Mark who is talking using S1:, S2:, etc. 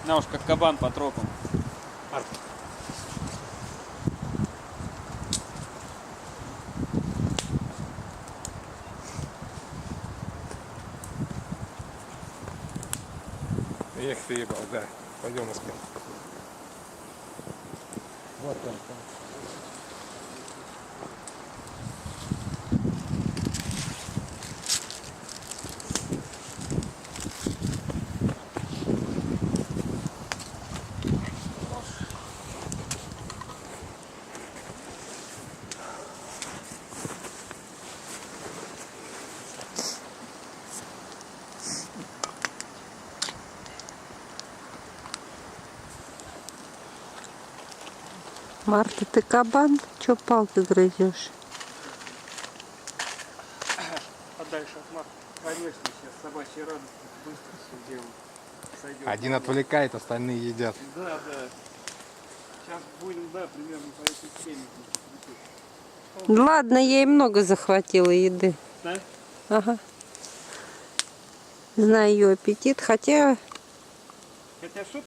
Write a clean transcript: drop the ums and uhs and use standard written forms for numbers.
S1: На уж как кабан по тропам.
S2: Эх ты ебал, да. Пойдем на спину. Вот он.
S3: Марта, ты кабан? Чё палкой грызешь?
S1: Подальше от Марка. Конечно, сейчас собачья радость быстро все делают. Сойдет.
S2: Один отвлекает, остальные едят.
S1: Да, да. Сейчас будем, да, примерно по этой схеме.
S3: Ладно, я и много захватила еды.
S1: Да?
S3: Ага. Знаю ее аппетит, хотя
S1: Хотя что